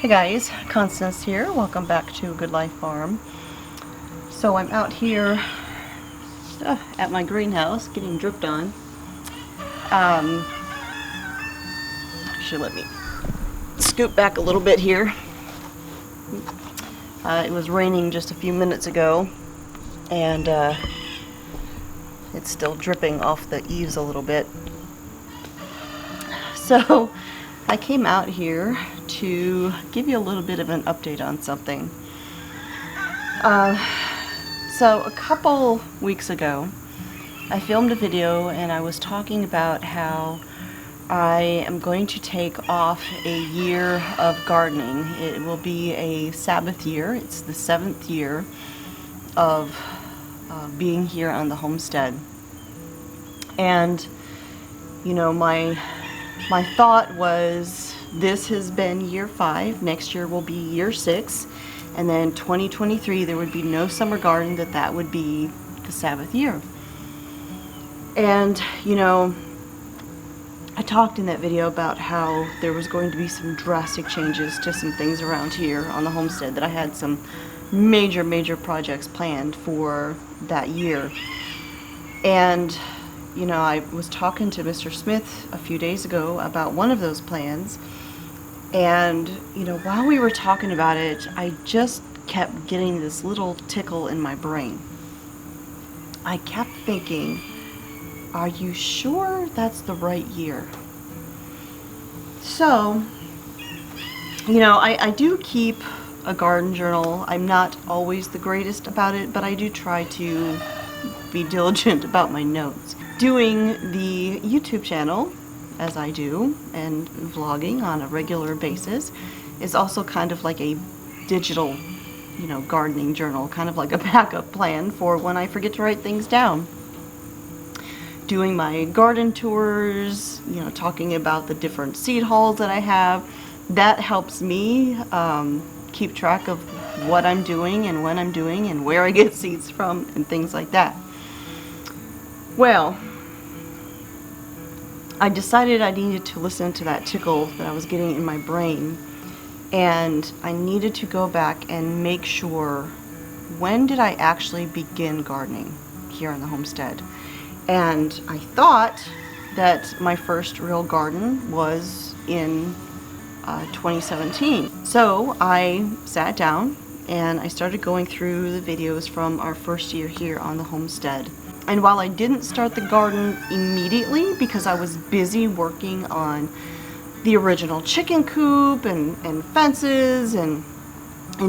guys, Constance here. Welcome back to Good Life Farm. So I'm out here at my greenhouse getting dripped on. Actually, let me scoot back a little bit here. It was raining just a few minutes ago, and it's still dripping off the eaves a little bit. So I came out here to give you a little bit of an update on something. So a couple weeks ago, I filmed a video and I was talking about how I am going to take off a year of gardening. It will be a Sabbath year. It's the 7th year of being here on the homestead. And, you know, my thought was, this has been year 5, next year will be year 6, and then 2023 there would be no summer garden, that would be the Sabbath year. And, you know, I talked in that video about how there was going to be some drastic changes to some things around here on the homestead, that I had some major projects planned for that year. And you know, I was talking to Mr. Smith a few days ago about one of those plans, and you know, while we were talking about it, I just kept getting this little tickle in my brain. I kept thinking, are you sure that's the right year? So, you know, I do keep a garden journal. I'm not always the greatest about it, but I do try to be diligent about my notes. Doing the YouTube channel, as I do, and vlogging on a regular basis is also kind of like a digital, you know, gardening journal, kind of like a backup plan for when I forget to write things down. Doing my garden tours, you know, talking about the different seed hauls that I have, that helps me keep track of what I'm doing and when I'm doing and where I get seeds from and things like that. Well, I decided I needed to listen to that tickle that I was getting in my brain, and I needed to go back and make sure, when did I actually begin gardening here on the homestead? And I thought that my first real garden was in 2017. So I sat down and I started going through the videos from our first year here on the homestead. And while I didn't start the garden immediately because I was busy working on the original chicken coop and fences and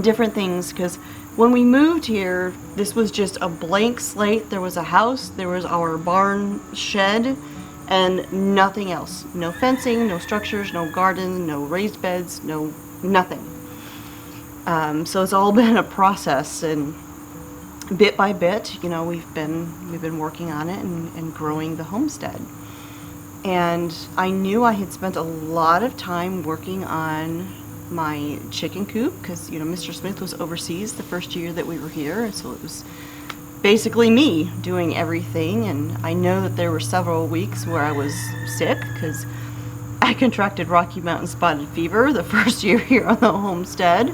different things, because when we moved here, this was just a blank slate. There was a house, there was our barn shed, and nothing else. No fencing, no structures, no garden, no raised beds, no nothing. So it's all been a process, and bit by bit, you know, we've been working on it and growing the homestead. And I knew I had spent a lot of time working on my chicken coop because, you know, Mr. Smith was overseas the first year that we were here, and so it was basically me doing everything. And I know that there were several weeks where I was sick because I contracted Rocky Mountain spotted fever the first year here on the homestead.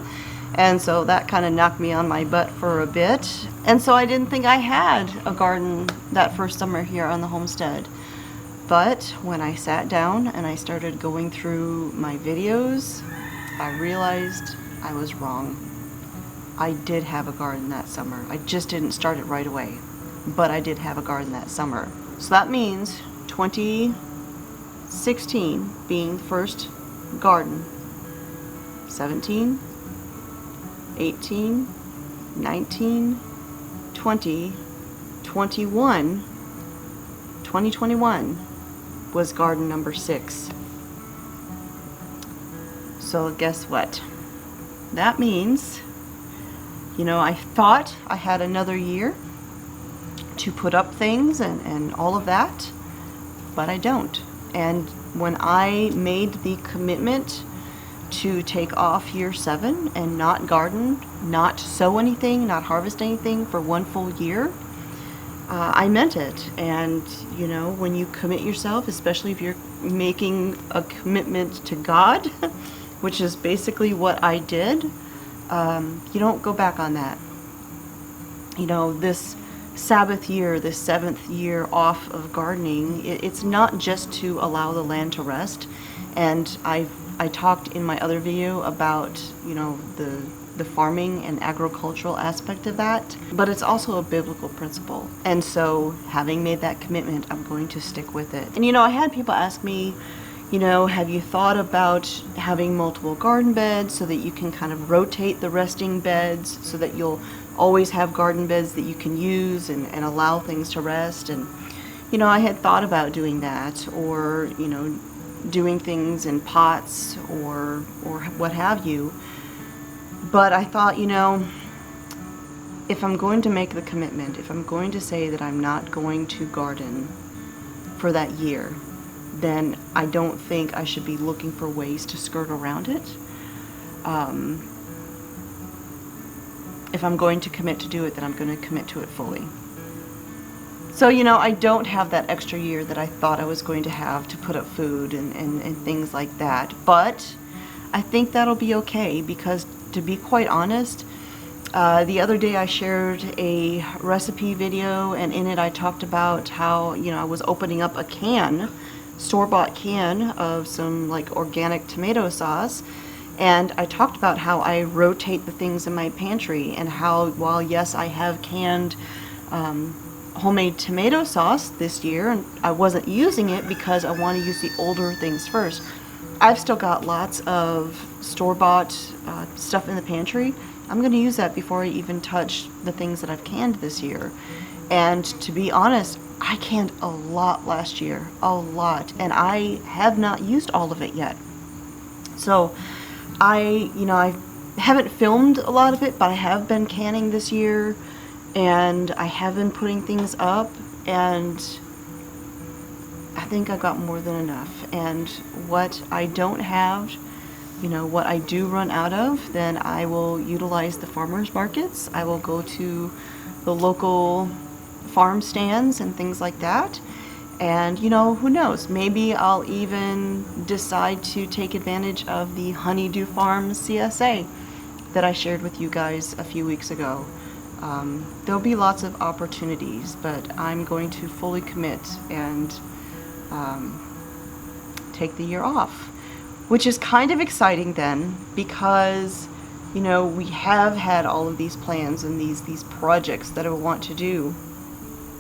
And so that kind of knocked me on my butt for a bit. And so I didn't think I had a garden that first summer here on the homestead. But when I sat down and I started going through my videos, I realized I was wrong. I did have a garden that summer. I just didn't start it right away. But I did have a garden that summer. So that means 2016 being the first garden, 17, 18, 19, 20, 21, 2021 was garden number 6. So guess what? That means, you know, I thought I had another year to put up things and all of that, but I don't. And when I made the commitment to take off year 7 and not garden, not sow anything, not harvest anything for 1 full year, I meant it. And you know, when you commit yourself, especially if you're making a commitment to God, which is basically what I did, you don't go back on that. You know, this Sabbath year, this 7th year off of gardening, it's not just to allow the land to rest. And I talked in my other video about, you know, the farming and agricultural aspect of that, but it's also a biblical principle. And so having made that commitment, I'm going to stick with it. And you know, I had people ask me, you know, have you thought about having multiple garden beds so that you can kind of rotate the resting beds so that you'll always have garden beds that you can use and allow things to rest? And you know, I had thought about doing that, or you know, doing things in pots or what have you. But I thought, you know, if I'm going to make the commitment, if I'm going to say that I'm not going to garden for that year, then I don't think I should be looking for ways to skirt around it. If I'm going to commit to do it, then I'm going to commit to it fully. So, you know, I don't have that extra year that I thought I was going to have to put up food and things like that. But I think that'll be okay, because to be quite honest, the other day I shared a recipe video, and in it I talked about how, you know, I was opening up a can, store-bought can of some like organic tomato sauce. And I talked about how I rotate the things in my pantry, and how, while yes, I have canned homemade tomato sauce this year, and I wasn't using it because I want to use the older things first, I've still got lots of store-bought stuff in the pantry. I'm going to use that before I even touch the things that I've canned this year. And to be honest, I canned a lot last year, a lot, and I have not used all of it yet. So I haven't filmed a lot of it, but I have been canning this year, and I have been putting things up, and I think I got more than enough. And what I don't have, you know, what I do run out of, then I will utilize the farmers markets. I will go to the local farm stands and things like that. And, you know, who knows, maybe I'll even decide to take advantage of the Honeydew Farms CSA that I shared with you guys a few weeks ago. There'll be lots of opportunities, but I'm going to fully commit and take the year off, which is kind of exciting then, because, you know, we have had all of these plans and these projects that I want to do,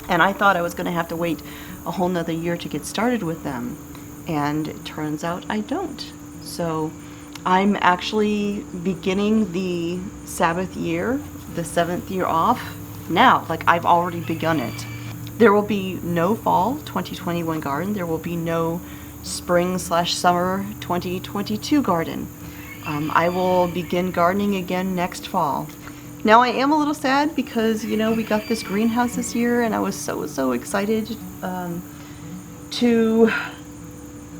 and I thought I was going to have to wait a whole nother year to get started with them, and it turns out I don't. So I'm actually beginning the Sabbath year, the 7th year off now. Like, I've already begun it. There will be no fall 2021 garden. There will be no spring/summer 2022 garden. I will begin gardening again next fall. Now, I am a little sad because, you know, we got this greenhouse this year, and I was so excited to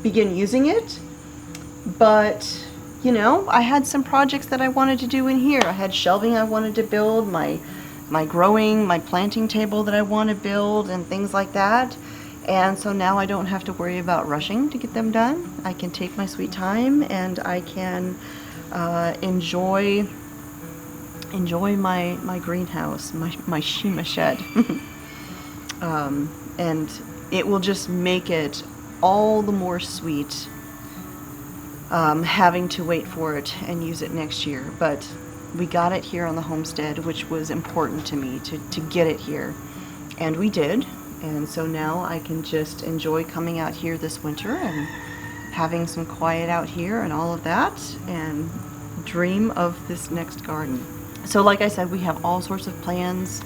begin using it. But, you know, I had some projects that I wanted to do in here. I had shelving I wanted to build, my planting table that I want to build, and things like that. And so now I don't have to worry about rushing to get them done. I can take my sweet time, and I can enjoy my greenhouse, my Shima shed. And it will just make it all the more sweet having to wait for it and use it next year. But we got it here on the homestead, which was important to me to get it here, and we did. And so now I can just enjoy coming out here this winter and having some quiet out here and all of that, and dream of this next garden. So like I said, we have all sorts of plans,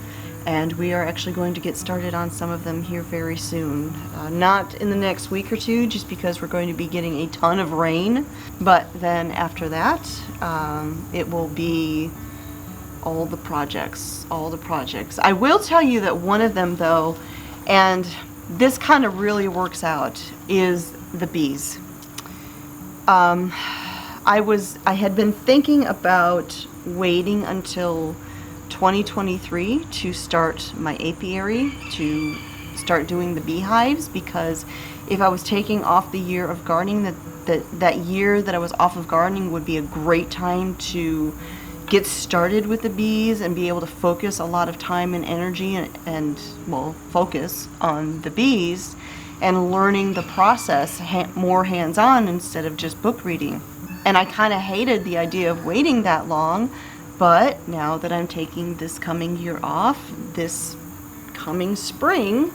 and we are actually going to get started on some of them here very soon. Not in the next week or two, just because we're going to be getting a ton of rain, but then after that, it will be all the projects. I will tell you that one of them, though, and this kind of really works out, is the bees. I had been thinking about waiting until 2023 to start my apiary, to start doing the beehives, because if I was taking off the year of gardening, that year that I was off of gardening would be a great time to get started with the bees and be able to focus a lot of time and energy and well, focus on the bees and learning the process more hands-on instead of just book reading. And I kind of hated the idea of waiting that long, but now that I'm taking this coming year off, this coming spring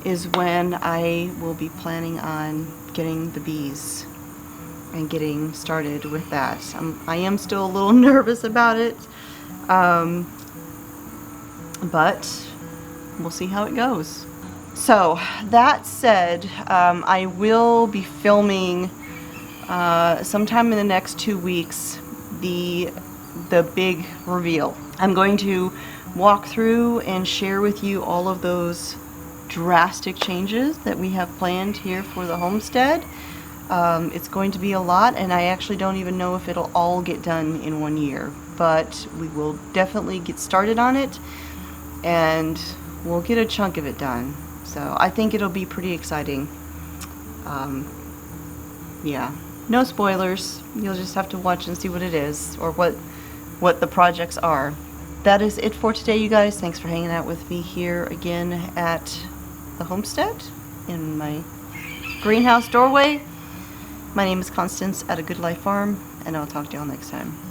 is when I will be planning on getting the bees and getting started with that. I am still a little nervous about it, but we'll see how it goes. So that said, I will be filming sometime in the next 2 weeks the big reveal. I'm going to walk through and share with you all of those drastic changes that we have planned here for the homestead. It's going to be a lot, and I actually don't even know if it'll all get done in 1 year, but we will definitely get started on it and we'll get a chunk of it done. So I think it'll be pretty exciting. Yeah, no spoilers. You'll just have to watch and see what it is, or what the projects are. That is it for today, you guys. Thanks for hanging out with me here again at the homestead in my greenhouse doorway. My name is Constance at A Good Life Farm, and I'll talk to y'all next time.